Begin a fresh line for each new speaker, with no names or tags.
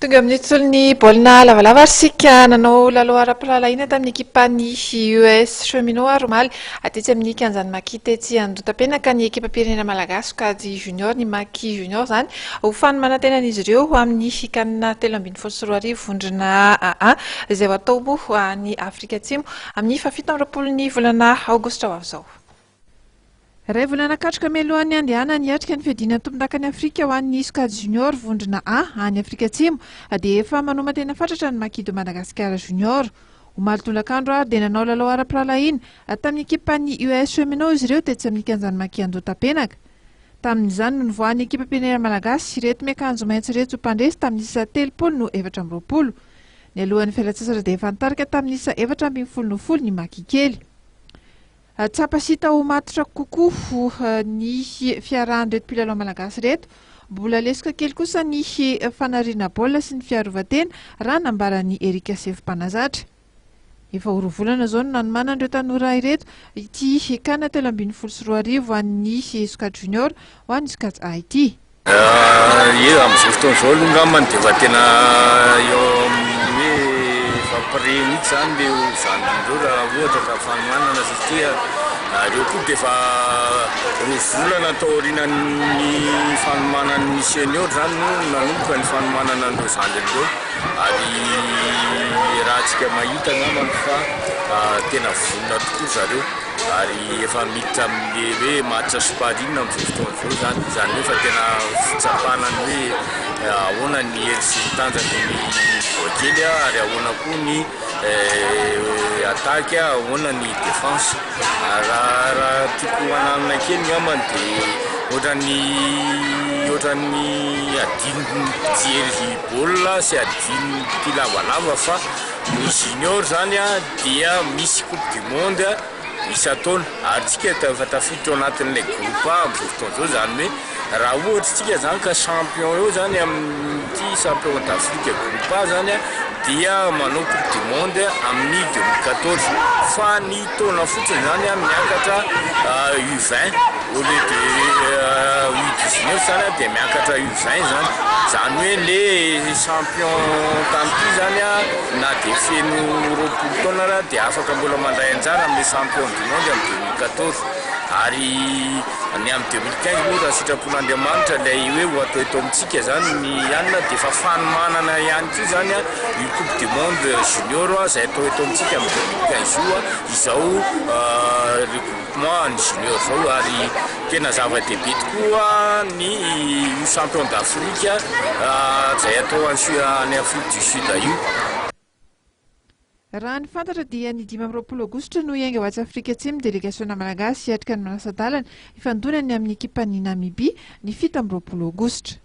Tonga amin'ny tsolony baolina lavalava ary sika nanao lalao ara-piralahiana tamin'ny ekipan'ny US Cheminot Romaly atetsy amin'ny kianjan'ny Maki tetsy Andotapenaka ny ekipam-pirenena malagasy kajy junior ny Maki junior zany ho fanomanantenan'izy ireo amin'ny kanina 7-24 vondrona A1 izay ho atao moa ny Afrika Atsimo amin'ny 17 volana aogositra ho avy izao. Ray volana katroka mialohan'ny andehanana niatrika ny fiadiana tombon-dakany Afrika ho an'ny SCAD Junior vondrona A any Afrika Atsimo dia efa manoma tena fatratra ny Maki de Madagascar Junior. Omaly tolakandro dia nanao lalao ara-piralahiana tamin'ny ekipan'ny US Cheminot izy ireo tetsy amin'ny kianjan'ny Maki Andotapenaka. Tamin'izany no nivoahan'ny ekipam-pirenena malagasy ireto miakanjo maitso ireto mpandresy tamin'ny isa 7-20. Ny alohan'ny fialan-tsasatra dia efa nitarika tamin'ny isa 4-10 ny Maki kely. Tsapasita ho matotra kokoa ny fiarahan'ireto mpilalao malagasy reto. Mbola lesoka kely kosa ny fanariana baolina sy ny fiarovan-tena raha nambaran'ny Erika Sefo Mpanazatra. Efa horovolana zao no nanomana ireo tanora ireto ity kana 7-12 an'ny SCAD Junior ho an'ny SCAD A ity.
Amin'izao fotoan'izao aloha angambany dia efa tena eo fampireny mihitsy zany le zanindreo raha ohatra ka fanomanana satria ireo koa dia efa rovolana tao aorianan'ny fanomanan'ny senior zany no nanomboka ny fanomanana an'ireo zanindreo ary raha antsika mahita angambany fa tena vonona tokoa zareo ary efa miditra amin'le hoe match soparina amin'izao fotoan'izao zany hoe fa tena fitsapana ny hoe ahoana ny hery sy ny tanjaky ny voakely ary ahoana koa ny attaque ahoana ny défense raha tiako hananana kely ngambany dia ohatran'ny adinony mpijery baolina sy adinony mpilavalava fa ny junior zany dia misy coupe du monde isa-taona ary tsika efa tafiditra ao anatin'ilay groupe amin'izao fotoan'izao zany hoe raha ohatra tsika zany ka champion eo zany amin'ity champion d'Afrique groupe zany dia manao coupe du monde amin'ny 2014 fa ny taona fotsiny zany miakatra U20 au lieu de U19 zany dia miakatra U20 zany hoe le champion tanty zany na dia feno 20 taona raha dia afaka mbola mandray anjara amin'ny champion du monde amin'ny 2014 ary ny amin'ny 2015 moa raha sitrapon'Andriamanitra ilay hoe ho atao eto amintsika zany ny anina dia efa fanomanana ihany koa zany io coupe du monde junior izay atao eto amintsika amin'ny 2015 izao regroupement ny junior zao ary tena zava-dehibe tokoa ny champion d'Afrique izay atao any Afrique du Sud io.
Raha ny fantatra dia ny 20 aogositra no hiainga ho atsy Afrika Atsimo délégationa malagasy hiatrika ny manasa-dalana ifandonany amin'ny ekipan'ny Namibia ny 17 aogositra.